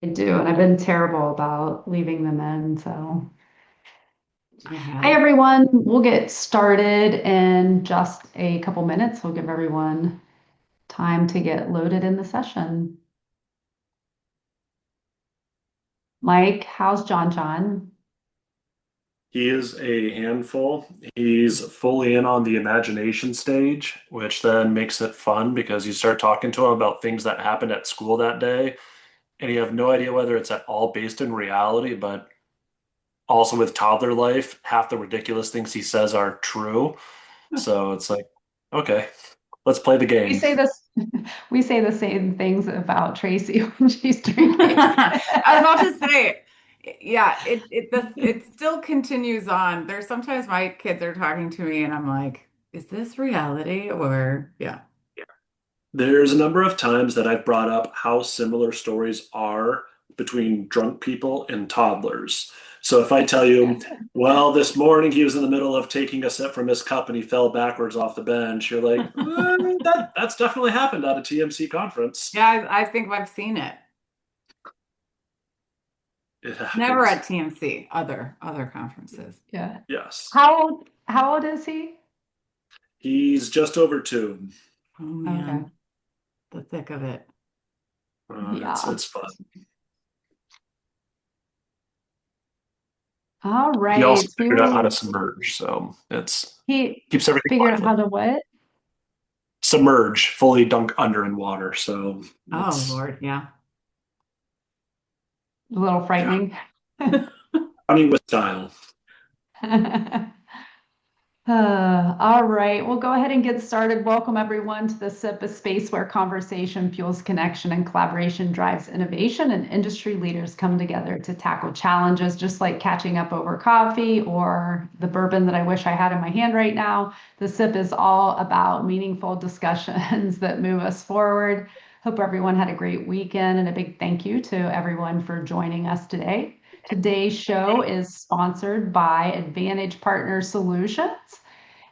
I do, and I've been terrible about leaving them in. So, I hi have. everyone. We'll get started in just a couple minutes. We'll give everyone time to get loaded in the session. Mike, how's John John? He is a handful. He's fully in on the imagination stage, which then makes it fun because you start talking to him about things that happened at school that day, and you have no idea whether it's at all based in reality, but also with toddler life, half the ridiculous things he says are true. So it's like, okay, let's play the We game. say this, we say the same things about Tracy when she's drinking. I was about to say, yeah, it still continues on. There's sometimes my kids are talking to me and I'm like, is this reality or yeah. There's a number of times that I've brought up how similar stories are between drunk people and toddlers. So if I tell you, well, this morning he was in the middle of taking a sip from his cup and he fell backwards off the bench, you're like, that's definitely happened at a TMC conference. Yeah, I think I've seen it. It Never happens. at TMC, other conferences. Yeah. Yes. How old is he? He's just over two. Oh Okay. man, the thick of it. It's Yeah. it's fun. All He right. also We figured out how to will submerge, so it's he keeps everything figured out how lively. to what? Submerge, fully dunk under in water. So Oh it's Lord, yeah. A little yeah, frightening. running with style. All right, we'll go ahead and get started. Welcome everyone to the SIP, a space where conversation fuels connection and collaboration drives innovation, and industry leaders come together to tackle challenges just like catching up over coffee or the bourbon that I wish I had in my hand right now. The SIP is all about meaningful discussions that move us forward. Hope everyone had a great weekend, and a big thank you to everyone for joining us today. Today's show is sponsored by Advantage Partner Solutions.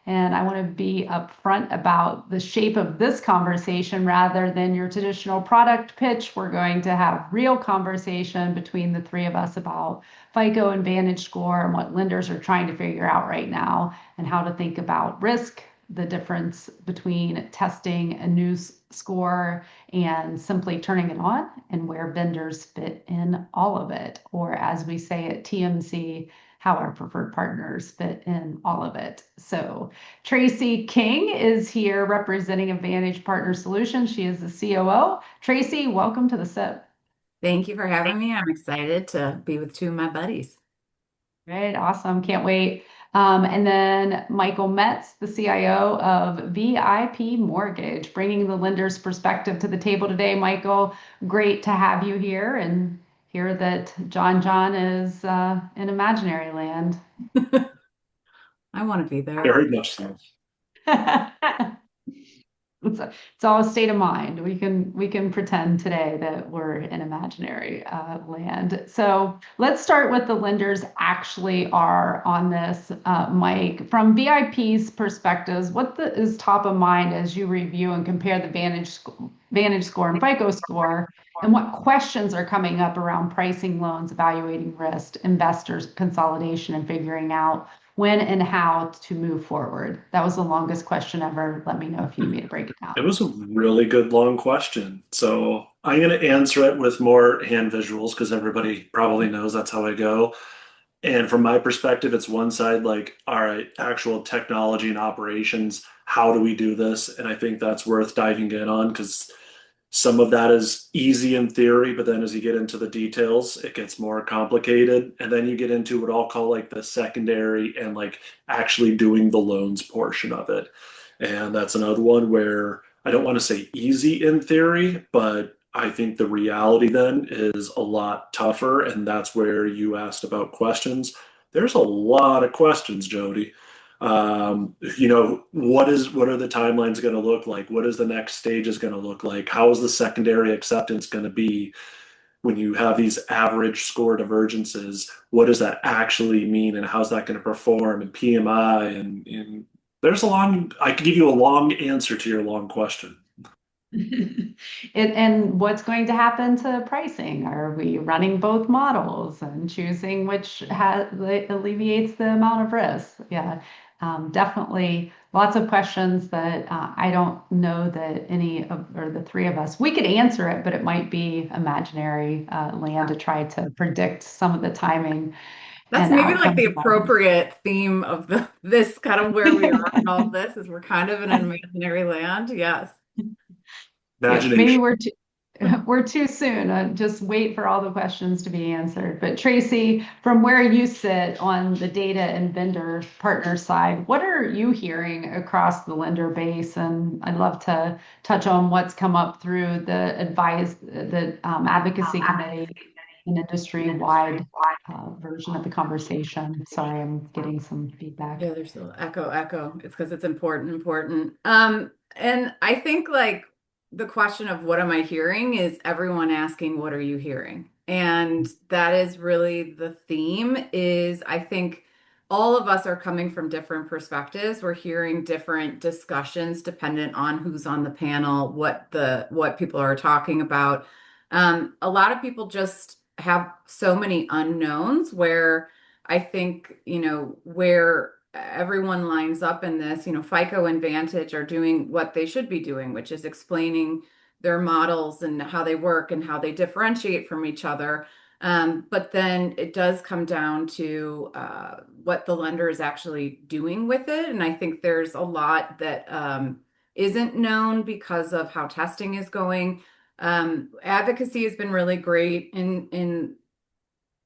And I want to be upfront about the shape of this conversation rather than your traditional product pitch. We're going to have real conversation between the three of us about FICO and Vantage Score and what lenders are trying to figure out right now and how to think about risk, the difference between testing a new score and simply turning it on, and where vendors fit in all of it, or as we say at TMC, how our preferred partners fit in all of it. So Tracy King is here representing Advantage Partner Solutions. She is the COO. Tracy, welcome to the SIP. Thank you for having me. I'm excited to be with two of my buddies. Right, awesome. Can't wait. And then Michael Metz, the CIO of VIP Mortgage, bringing the lender's perspective to the table today. Michael, great to have you here and hear that John John is in imaginary land. I want to be there. Very much so. It's all a state of mind. We can pretend today that we're in imaginary land. So let's start with the lenders actually are on this, Mike. From VIP's perspectives, is top of mind as you review and compare the Vantage score and FICO score, and what questions are coming up around pricing loans, evaluating risk, investors consolidation, and figuring out when and how to move forward? That was the longest question ever. Let me know if you need me to break it It down. was a really good long question. So I'm going to answer it with more hand visuals because everybody probably knows that's how I go. And from my perspective, it's one side like, all right, actual technology and operations. How do we do this? And I think that's worth diving in on because some of that is easy in theory, but then as you get into the details, it gets more complicated. And then you get into what I'll call like the secondary and like actually doing the loans portion of it. And that's another one where I don't want to say easy in theory, but I think the reality then is a lot tougher. And that's where you asked about questions. There's a lot of questions, Jody. What are the timelines going to look like? What is the next stage is going to look like? How is the secondary acceptance going to be when you have these average score divergences? What does that actually mean, and how's that going to perform in PMI? And there's a long. I could give you a long answer to your long question. And what's going to happen to pricing? Are we running both models and choosing which alleviates the amount of risk? Yeah, definitely lots of questions that I don't know that any of, or the three of us, we could answer it, but it might be imaginary land to try to predict some of the timing That's and maybe like outcomes the of all appropriate theme of the this kind of where we are in all of this is we're kind of in an imaginary land. Yes. Yeah, maybe Imagination. we're too soon. Just wait for all the questions to be answered. But Tracy, from where you sit on the data and vendor partner side, what are you hearing across the lender base? And I'd love to touch on what's come up through the advocacy committee, an industry-wide version of the conversation. Sorry, I'm getting some feedback. Yeah, there's a echo. It's because it's important. And I think like the question of what am I hearing is everyone asking, what are you hearing? And that is really the theme is I think all of us are coming from different perspectives. We're hearing different discussions dependent on who's on the panel, what people are talking about. A lot of people just have so many unknowns where I think, where everyone lines up in this, FICO and Vantage are doing what they should be doing, which is explaining their models and how they work and how they differentiate from each other. But then it does come down to what the lender is actually doing with it. And I think there's a lot that isn't known because of how testing is going. Advocacy has been really great in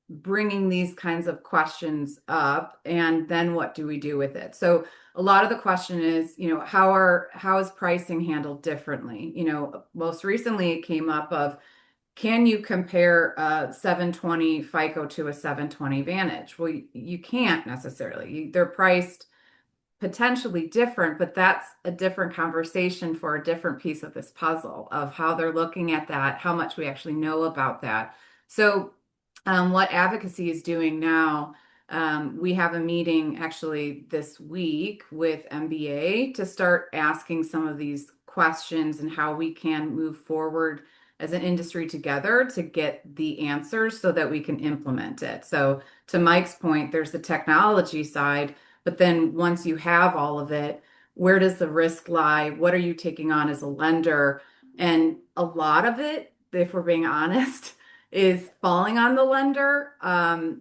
bringing these kinds of questions up, and then what do we do with it? So a lot of the question is, how is pricing handled differently? Most recently it came up of can you compare a 720 FICO to a 720 Vantage? Well, you can't necessarily. They're priced potentially different, but that's a different conversation for a different piece of this puzzle of how they're looking at that, how much we actually know about that. So what advocacy is doing now, we have a meeting actually this week with MBA to start asking some of these questions and how we can move forward as an industry together to get the answers so that we can implement it. So, to Mike's point, there's the technology side, but then once you have all of it, where does the risk lie? What are you taking on as a lender? And a lot of it, if we're being honest, is falling on the lender. The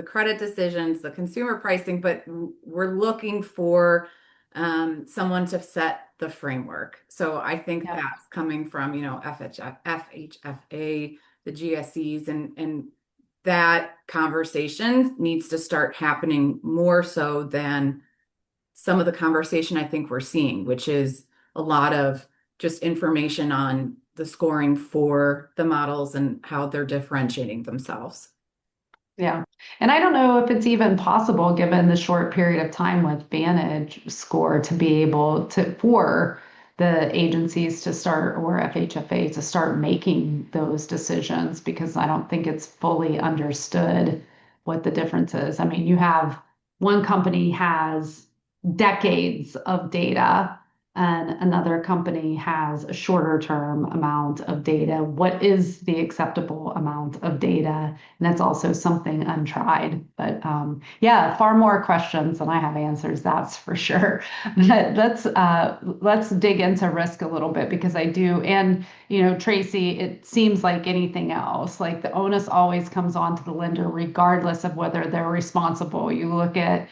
credit decisions, the consumer pricing, but we're looking for someone to set the framework. So I think Yeah. that's coming from, FHFA, the GSEs, and that conversation needs to start happening more so than some of the conversation I think we're seeing, which is a lot of just information on the scoring for the models and how they're differentiating themselves. Yeah. And I don't know if it's even possible, given the short period of time with Vantage Score, to be able to, for the agencies to start, or FHFA to start making those decisions, because I don't think it's fully understood what the difference is. I mean, you have one company has decades of data and another company has a shorter term amount of data. What is the acceptable amount of data? And that's also something untried. But yeah, far more questions than I have answers, that's for sure. But let's dig into risk a little bit because I do. And Tracy, it seems like anything else. Like the onus always comes on to the lender, regardless of whether they're responsible. You look at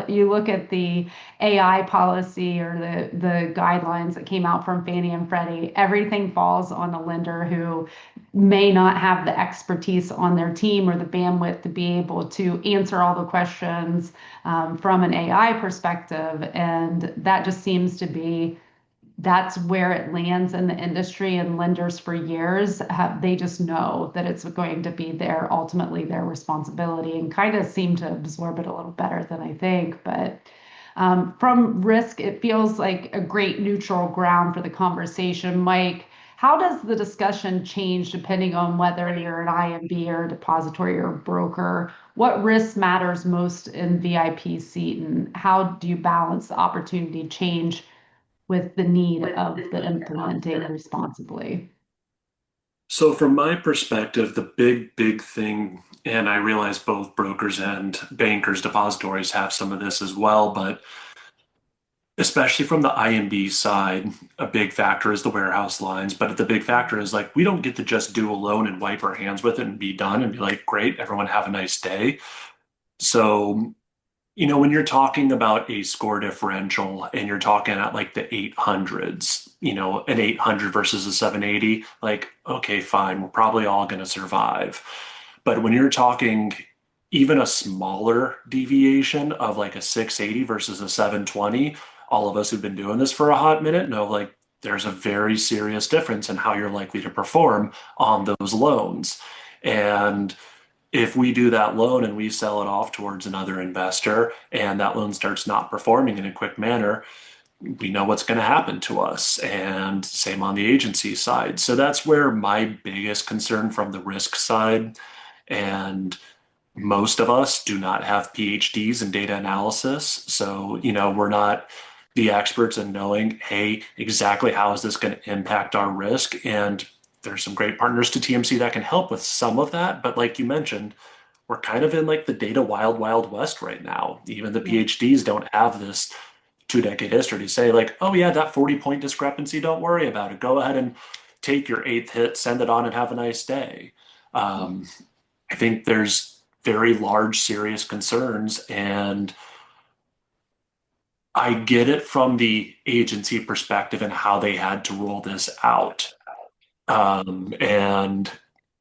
you look at the AI policy or the guidelines that came out from Fannie and Freddie. Everything falls on the lender who may not have the expertise on their team or the bandwidth to be able to answer all the questions from an AI perspective. And that just seems to be that's where it lands in the industry, and lenders for years they just know that it's going to be ultimately their responsibility, and kind of seem to absorb it a little better than I think. But from risk, it feels like a great neutral ground for the conversation. Mike, how does the discussion change depending on whether you're an IMB or a depository or a broker? What risk matters most in VIP seat, and how do you balance the opportunity change with the need of the implementing responsibly. So from my perspective, the big thing, and I realize both brokers and bankers, depositories have some of this as well, but especially from the IMB side, a big factor is the warehouse lines. But the big factor is like we don't get to just do a loan and wipe our hands with it and be done and be like, great, everyone have a nice day. So, when you're talking about a score differential and you're talking at like the 800s, an 800 versus a 780, like, okay, fine, we're probably all going to survive. But when you're talking even a smaller deviation of like a 680 versus a 720, all of us who've been doing this for a hot minute know like there's a very serious difference in how you're likely to perform on those loans. And if we do that loan and we sell it off towards another investor and that loan starts not performing in a quick manner, we know what's going to happen to us. And same on the agency side. So that's where my biggest concern from the risk side. And most of us do not have PhDs in data analysis. So, we're not the experts in knowing, hey, exactly how is this going to impact our risk? And there's some great partners to TMC that can help with some of that. But like you mentioned, we're kind of in like the data wild west right now. Even the Yeah. PhDs don't have this 2 decade history to say like, oh yeah, that 40-point discrepancy, don't worry about it. Go ahead and take your eighth hit, send it on and have a nice day. Um, I think there's very large, serious concerns, and I get it from the agency perspective and how they had to roll this out. And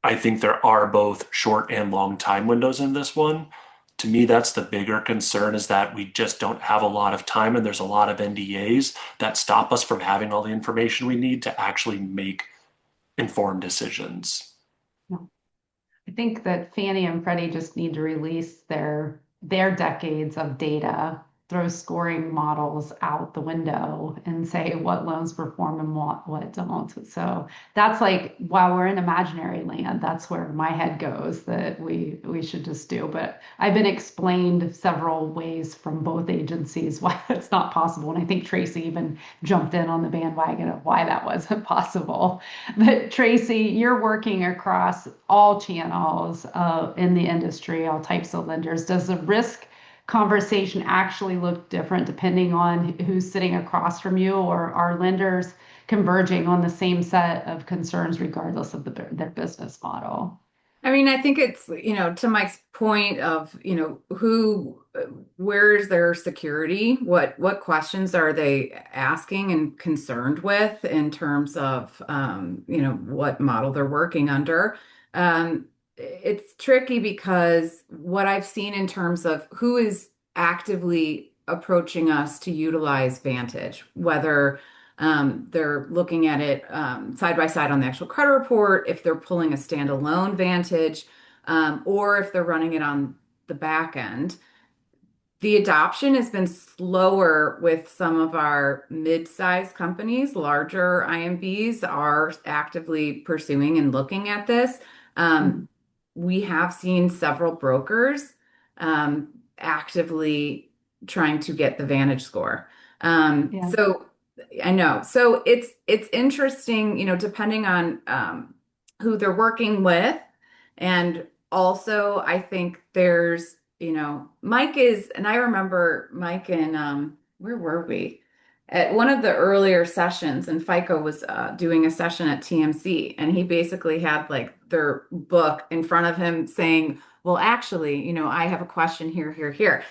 I think there are both short and long time windows in this one. To me, that's the bigger concern is that we just don't have a lot of time and there's a lot of NDAs that stop us from having all the information we need to actually make informed decisions. I think that Fannie and Freddie just need to release their decades of data, throw scoring models out the window and say what loans perform and what don't. So that's like while we're in imaginary land, that's where my head goes that we should just do. But I've been explained several ways from both agencies why it's not possible. And I think Tracy even jumped in on the bandwagon of why that wasn't possible. But Tracy, you're working across all channels in the industry, all types of lenders. Does the risk conversation actually look different depending on who's sitting across from you, or are lenders converging on the same set of concerns regardless of their business model? I mean, I think it's, to Mike's point of, where is their security? What questions are they asking and concerned with in terms of, what model they're working under? It's tricky because what I've seen in terms of who is actively approaching us to utilize Vantage, whether they're looking at it side by side on the actual credit report, if they're pulling a standalone Vantage, or if they're running it on the back end. The adoption has been slower with some of our mid-sized companies. Larger IMBs are actively pursuing and looking at this. Mhm. We have seen several brokers actively trying to get the Vantage score. Yeah. So I know. So it's interesting, depending on who they're working with. And also, I think there's, Mike is, and I remember Mike in where were we? At one of the earlier sessions, and FICO was doing a session at TMC, and he basically had like their book in front of him saying, well, actually, I have a question here, here, here.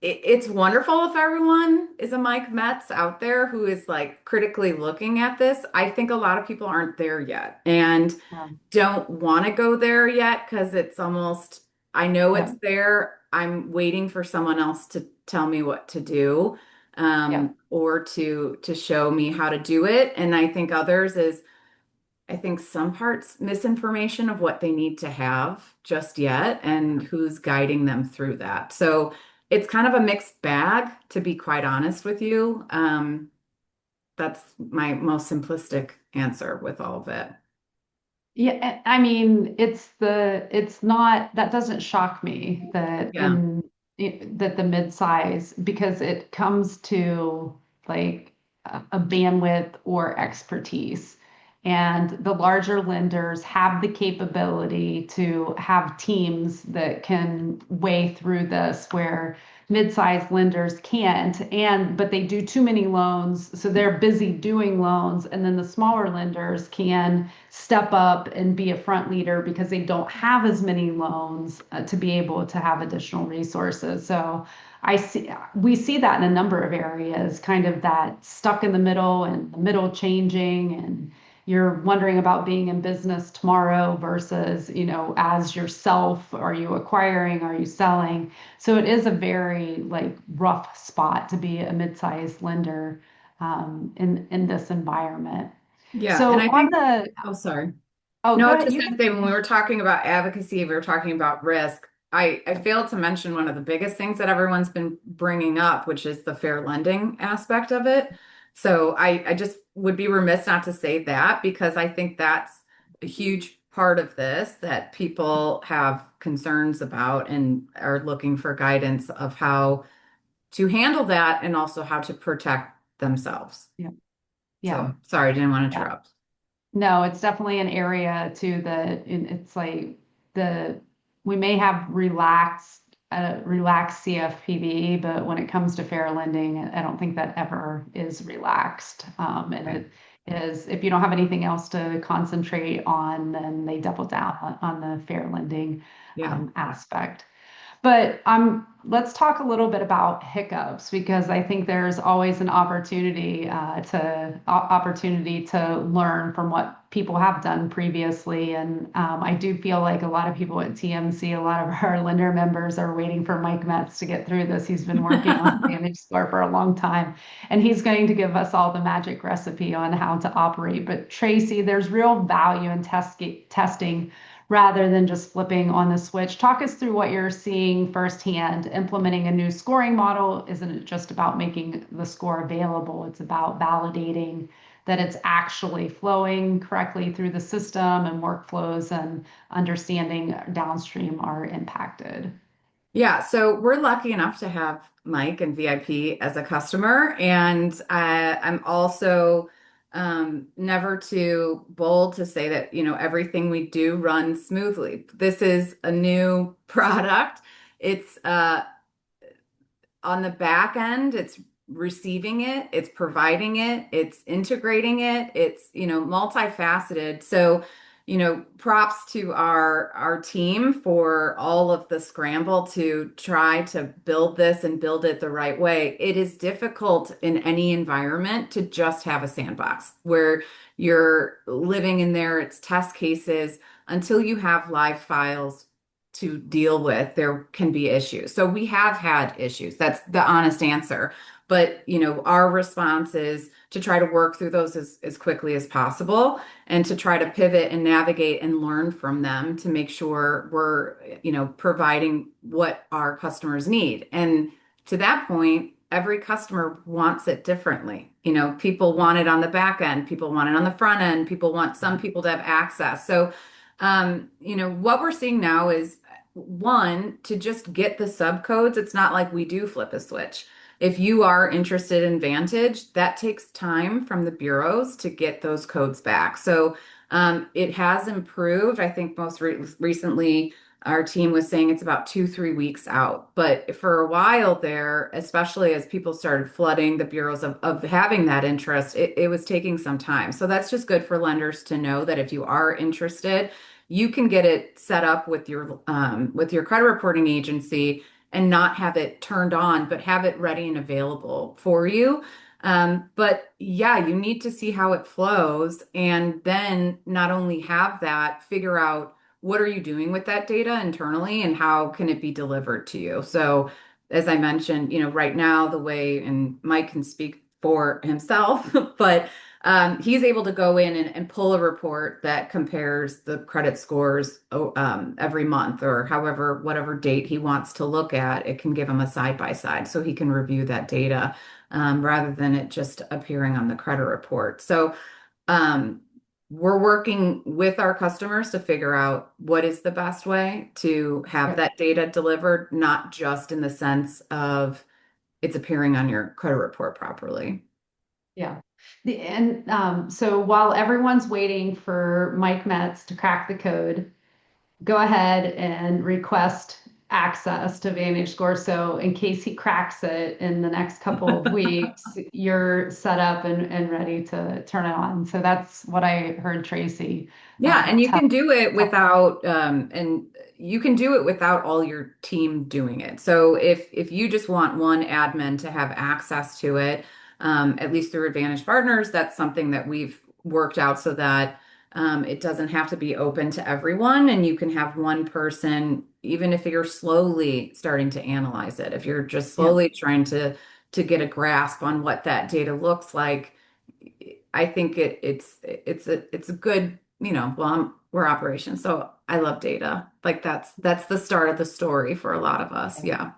It's wonderful if everyone is a Mike Metz out there who is like critically looking at this. I think a lot of people aren't there yet and Yeah. don't want to go there yet because it's almost, I know Yeah. it's there. I'm waiting for someone else to tell me what to do, Yeah. or to show me how to do it. And I think others is, I think some parts misinformation of what they need to have just yet and who's guiding them through that. So it's kind of a mixed bag, to be quite honest with you. That's my most simplistic answer with all of it. Yeah, I mean, it's not, that doesn't shock me that Yeah. that the mid-size, because it comes to like a bandwidth or expertise. And the larger lenders have the capability to have teams that can weigh through this where mid-sized lenders can't, and but they do too many loans, so they're busy doing loans, and then the smaller lenders can step up and be a front leader because they don't have as many loans to be able to have additional resources. So we see that in a number of areas, kind of that stuck in the middle and the middle changing, and you're wondering about being in business tomorrow versus, as yourself, are you acquiring, are you selling? So it is a very like rough spot to be a mid-sized lender in this environment. Yeah. And So I on think, the, oh, sorry. oh, No, go I was ahead. just You going can. to say when we were talking about advocacy, we were talking about risk. I failed to mention one of the biggest things that everyone's been bringing up, which is the fair lending aspect of it. So I just would be remiss not to say that because I think that's a huge part of this that people have concerns about and are looking for guidance of how to handle that and also how to protect themselves. Yeah. Yeah. So sorry, I didn't want to Yeah. interrupt. No, it's definitely an area too that it's like the we may have relaxed CFPB, but when it comes to fair lending, I don't think that ever is relaxed. And Right. it is if you don't have anything else to concentrate on, then they double down on the fair lending Yeah. aspect. But let's talk a little bit about hiccups because I think there's always an opportunity to learn from what people have done previously. And I do feel like a lot of people at TMC, a lot of our lender members are waiting for Mike Metz to get through this. He's been working on VantageScore for a long time, and he's going to give us all the magic recipe on how to operate. But Tracy, there's real value in testing rather than just flipping on the switch. Talk us through what you're seeing firsthand. Implementing a new scoring model isn't just about making the score available, it's about validating that it's actually flowing correctly through the system and workflows and understanding downstream are impacted. Yeah, so we're lucky enough to have Mike and VIP as a customer, and I'm also never too bold to say that, everything we do runs smoothly. This is a new product. It's on the back end, it's receiving it, it's providing it, it's integrating it, it's, multifaceted. So, props to our team for all of the scramble to try to build this and build it the right way. It is difficult in any environment to just have a sandbox where you're living in there, it's test cases until you have live files to deal with, there can be issues. So we have had issues. That's the honest answer. But, our response is to try to work through those as quickly as possible and to try to pivot and navigate and learn from them to make sure we're, providing what our customers need. And to that point, every customer wants it differently. People want it on the back end, people want it on the front end, people want some people to have access. So what we're seeing now is one, to just get the subcodes. It's not like we do flip a switch. If you are interested in Vantage, that takes time from the bureaus to get those codes back. So it has improved. I think most recently, our team was saying it's about 2, 3 weeks out. But for a while there, especially as people started flooding the bureaus of having that interest, it was taking some time. So that's just good for lenders to know that if you are interested, you can get it set up with your credit reporting agency and not have it turned on, but have it ready and available for you. But yeah, you need to see how it flows and then not only have that, figure out what are you doing with that data internally and how can it be delivered to you. So as I mentioned, right now the way, and Mike can speak for himself, but he's able to go in and pull a report that compares the credit scores every month or however, whatever date he wants to look at. It can give him a side by side so he can review that data rather than it just appearing on the credit report. So um, we're working with our customers to figure out what is the best way to have that data delivered, not just in the sense of it's appearing on your credit report properly. Yeah. So while everyone's waiting for Mike Metz to crack the code, go ahead and request access to VantageScore. So in case he cracks it in the next couple of weeks, you're set up and ready to turn it on. So that's what I heard Tracy Yeah, and you tell. can do it without and you can do it without all your team doing it. So if you just want one admin to have access to it, at least through Advantage Partners, that's something that we've worked out so that it doesn't have to be open to everyone, and you can have one person, even if you're slowly starting to analyze it, if you're just Yeah. slowly trying to get a grasp on what that data looks like. I think it's a good, well, we're operations, so I love data. Like that's the start of the story for a lot of us. Yeah.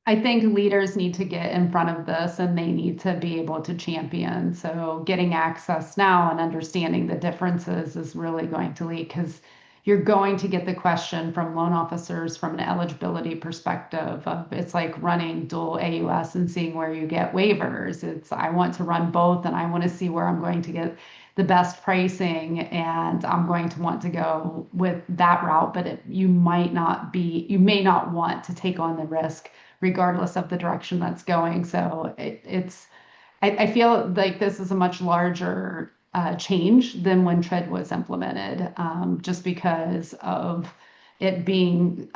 I think leaders need to get in front of this and they need to be able to champion. So getting access now and understanding the differences is really going to lead because you're going to get the question from loan officers from an eligibility perspective of it's like running dual AUS and seeing where you get waivers. It's I want to run both and I want to see where I'm going to get the best pricing and I'm going to want to go with that route, but you may not want to take on the risk regardless of the direction that's going. So I feel like this is a much larger change than when TRED was implemented, just because of it being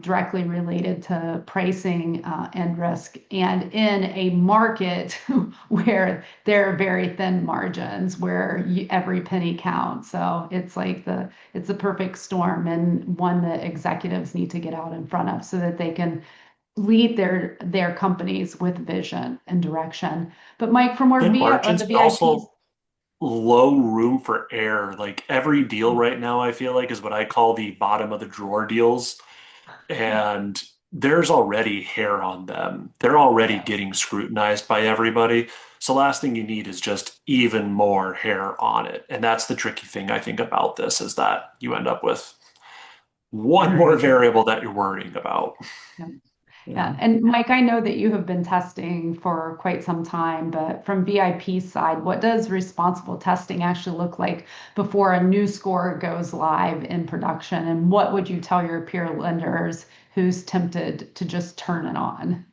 directly related to pricing and risk, and in a market where there are very thin margins, where every penny counts. So it's a perfect storm and one that executives need to get out in front of so that they can lead their companies with vision and direction. But Mike, for more Thin VI or margins, the but VIPs, also low room for error. Like every deal right now, I feel like is what I call the bottom of the drawer deals. And there's already hair on them. They're already yes. getting scrutinized by everybody. So last thing you need is just even more hair on it. And that's the tricky thing I think about this is that you end up with one more Agreed. variable that you're worrying about. Yeah. Yeah. Yeah. And Mike, I know that you have been testing for quite some time, but from VIP side, what does responsible testing actually look like before a new score goes live in production? And what would you tell your peer lenders who's tempted to just turn it on?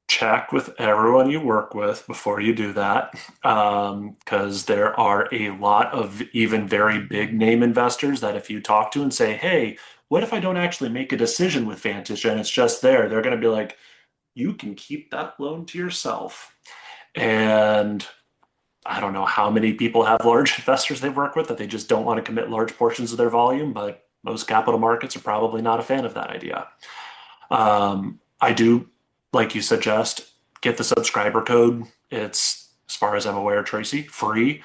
Check with everyone you work with before you do that, because there are a lot of even very big name investors that if you talk to and say, hey, what if I don't actually make a decision with Vantage and it's just there? They're going to be like, you can keep that loan to yourself. And I don't know how many people have large investors they work with that they just don't want to commit large portions of their volume, but most capital markets are probably not a fan of that idea. I do, like you suggest, get the subscriber code. It's, as far as I'm aware, Tracy, free.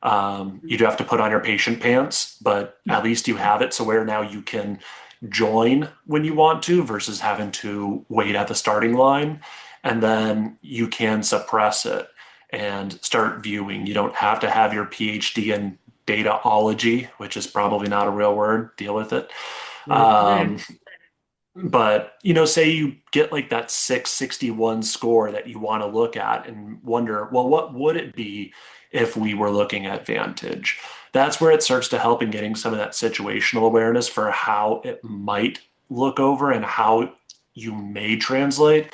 You do have to put on your patient pants, but at least you have it so where now you can join when you want to versus having to wait at the starting line. And then you can suppress it and start viewing. You don't have to have your PhD in dataology, which is probably not a real word. Deal with it. Mhm. Um, but, say you get like that 661 score that you want to look at and wonder, well, what would it be if we were looking at Vantage? That's where it starts to help in getting some of that situational awareness for how it might look over and how you may translate.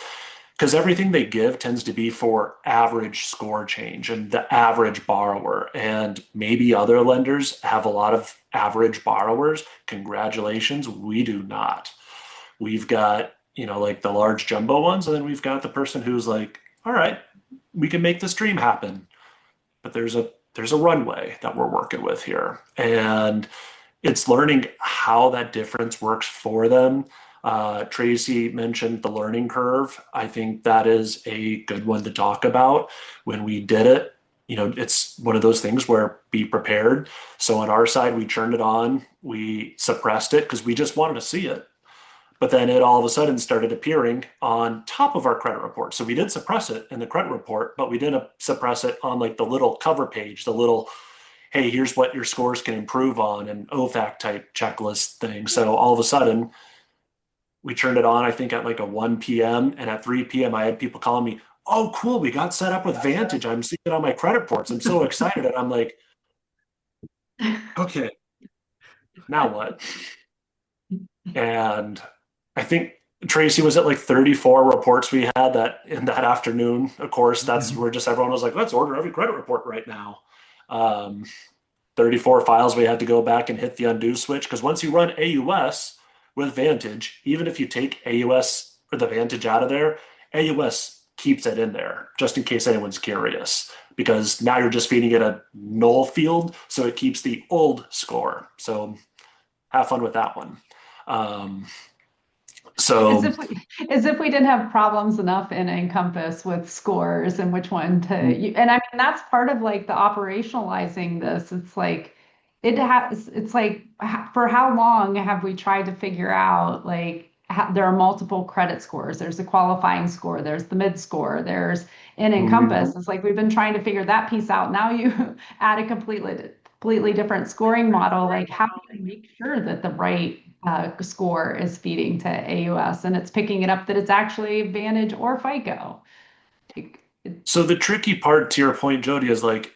Because everything they give tends to be for average score change and the average borrower. And maybe other lenders have a lot of average borrowers. Congratulations, we do not. We've got, like the large jumbo ones, and then we've got the person who's like, all right, we can make this dream happen. But there's a runway that we're working with here. And it's learning how that difference works for them. Tracy mentioned the learning curve. I think that is a good one to talk about. When we did it, it's one of those things where be prepared. So on our side, we turned it on, we suppressed it because we just wanted to see it. But then it all of a sudden started appearing on top of our credit report. So we did suppress it in the credit report, but we didn't suppress it on like the little cover page, the little, hey, here's what your scores can improve on, an OFAC type checklist thing. So all of a sudden, we turned it on, I think at like a 1 p.m. And at 3 p.m., I had people calling me, oh, cool, we got set up with Vantage. I'm seeing it on my credit reports. I'm so excited. And I'm like, okay, now what? And I think Tracy was at like 34 reports we had that in that afternoon. Of course, that's where just everyone was like, let's order every credit report right now. Um, 34 files we had to go back and hit the undo switch because once you run AUS with Vantage, even if you take AUS or the Vantage out of there, AUS keeps it in there just in case anyone's curious because now you're just feeding it a null field, so it keeps the old score. So have fun with that one. Um, As so if we, as if we didn't have problems enough in Encompass with scores and which one to, and I mean, that's part of like the operationalizing this. It's like, it's like, for how long have we tried to figure out, like, there are multiple credit scores. There's a qualifying score, there's the mid score, there's in Encompass. It's like we've been trying to figure that piece out. Now you add a completely different scoring model. Like, how do you make sure that the right score is feeding to AUS and it's picking it up that it's actually Vantage or FICO? So the tricky part to your point, Jody, is like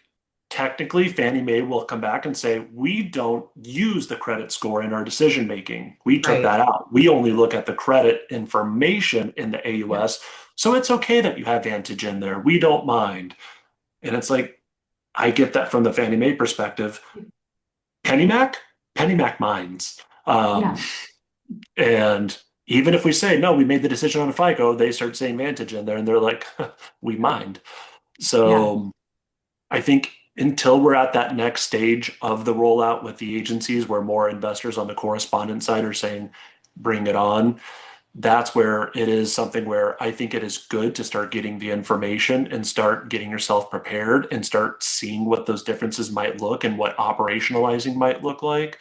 technically Fannie Mae will come back and say, we don't use the credit score in our decision making. We took Right. that out. We only look at the credit information in the Yeah. AUS. So it's okay that you have Vantage in there. We don't mind. And it's like, I get that from the Fannie Mae perspective. PennyMac, PennyMac minds. Um, Yeah, and even if we say, no, we made the decision on FICO, they start saying Vantage in there and they're like, we mind. yeah. So I think until we're at that next stage of the rollout with the agencies where more investors on the correspondent side are saying, bring it on, that's where it is something where I think it is good to start getting the information and start getting yourself prepared and start seeing what those differences might look and what operationalizing might look like.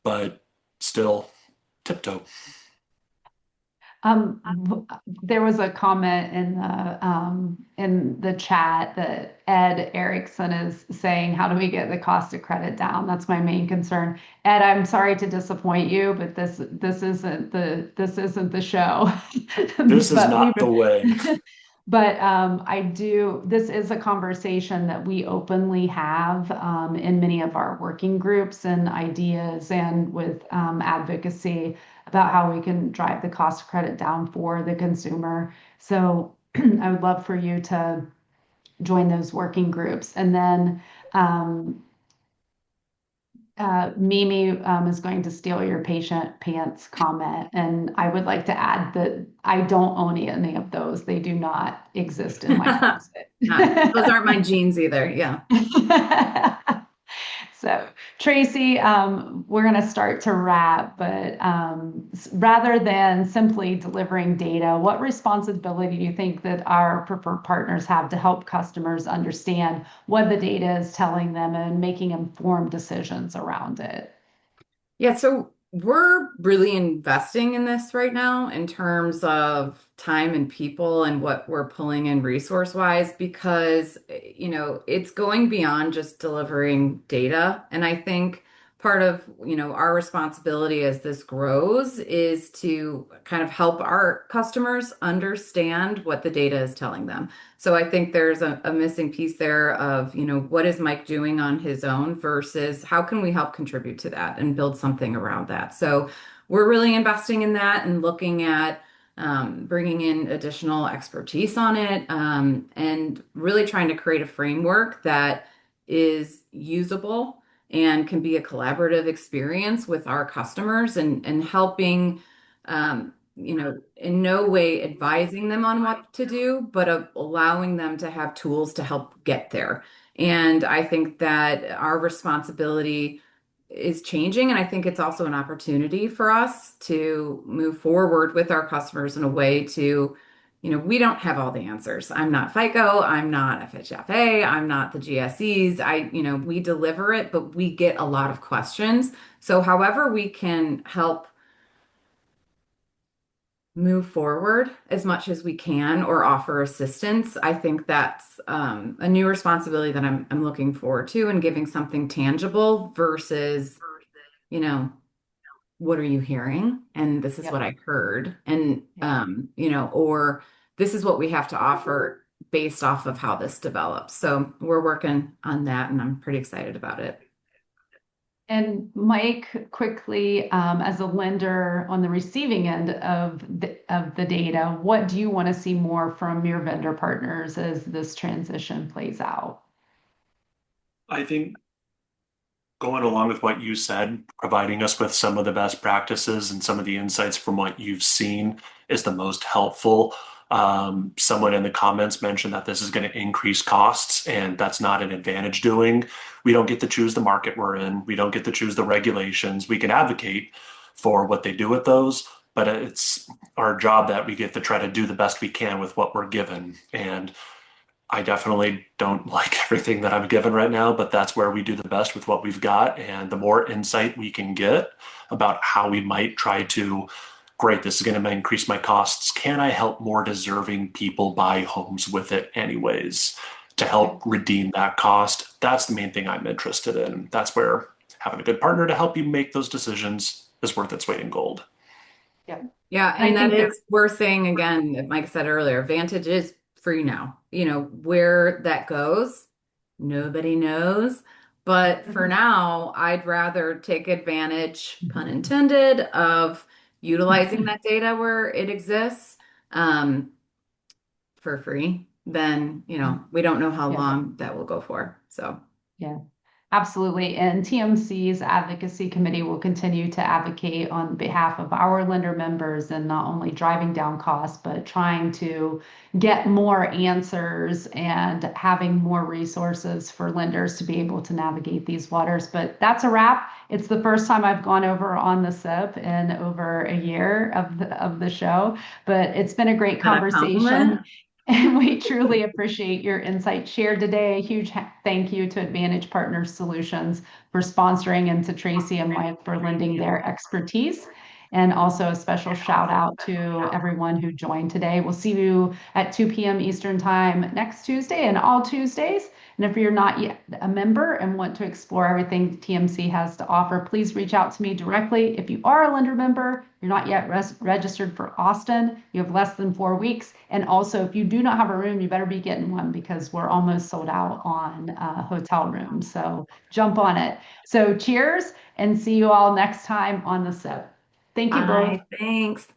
But still, tiptoe. There was a comment in the chat that Ed Erickson is saying, "How do we get the cost of credit down?" That's my main concern. Ed, I'm sorry to disappoint you, but this isn't the show. This is But we not the way. But this is a conversation that we openly have in many of our working groups and ideas and with advocacy about how we can drive the cost of credit down for the consumer. So I would love for you to join those working groups. And then um, Mimi is going to steal your patient pants comment. And I would like to add that I don't own any of those. They do not exist in my closet. Those aren't my jeans either. Yeah. So, Tracy, we're going to start to wrap, but rather than simply delivering data, what responsibility do you think that our preferred partners have to help customers understand what the data is telling them and making informed decisions around it? Yeah, so we're really investing in this right now in terms of time and people and what we're pulling in resource wise because, it's going beyond just delivering data. And I think part of, our responsibility as this grows is to kind of help our customers understand what the data is telling them. So I think there's a missing piece there of, what is Mike doing on his own versus how can we help contribute to that and build something around that. So we're really investing in that and looking at bringing in additional expertise on it and really trying to create a framework that is usable and can be a collaborative experience with our customers and helping in no way advising them on what to do, but allowing them to have tools to help get there. And I think that our responsibility is changing. And I think it's also an opportunity for us to move forward with our customers in a way to, we don't have all the answers. I'm not FICO, I'm not FHFA, I'm not the GSEs. We deliver it, but we get a lot of questions. So however we can help move forward as much as we can or offer assistance. I think that's a new responsibility that I'm looking forward to and giving something tangible versus, you know, what are you hearing? And this is Yep. what I heard. And, Yeah. or this is what we have to offer based off of how this develops. So we're working on that, and I'm pretty excited about it. And Mike, quickly, as a lender on the receiving end of the data, what do you want to see more from your vendor partners as this transition plays out? I think going along with what you said, providing us with some of the best practices and some of the insights from what you've seen is the most helpful. Someone in the comments mentioned that this is going to increase costs, and that's not an advantage doing. We don't get to choose the market we're in. We don't get to choose the regulations. We can advocate for what they do with those, but it's our job that we get to try to do the best we can with what we're given. And I definitely don't like everything that I'm given right now, but that's where we do the best with what we've got. And the more insight we can get about how we might try to, great, this is going to increase my costs. Can I help more deserving people buy homes with it anyways to help redeem that cost? That's the main thing I'm interested in. That's where having a good partner to help you make those decisions is worth its weight in gold. Yeah. Yeah, I and that think that is worth saying again, that Mike said earlier, Vantage is free now. Where that goes, nobody knows. But for now, I'd rather take advantage, pun intended, of utilizing that data where it exists for free than, we don't know how yeah. long that will go for. So. Yeah, absolutely. And TMC's advocacy committee will continue to advocate on behalf of our lender members and not only driving down costs, but trying to get more answers and having more resources for lenders to be able to navigate these waters. But that's a wrap. It's the first time I've gone over on the SIP in over a year of the show, but it's been a great Is that a conversation. compliment? And we truly appreciate your insight shared today. A huge thank you to Advantage Partners Solutions for sponsoring and to Tracy and Mike for lending their expertise. And also a special shout out to everyone who joined today. We'll see you at 2 p.m. Eastern Time next Tuesday and all Tuesdays. And if you're not yet a member and want to explore everything TMC has to offer, please reach out to me directly. If you are a lender member, you're not yet registered for Austin, you have less than 4 weeks. And also, if you do not have a room, you better be getting one because we're almost sold out on hotel rooms. So jump on it. So cheers and see you all next time on the SIP. Thank you both. Bye. Thanks.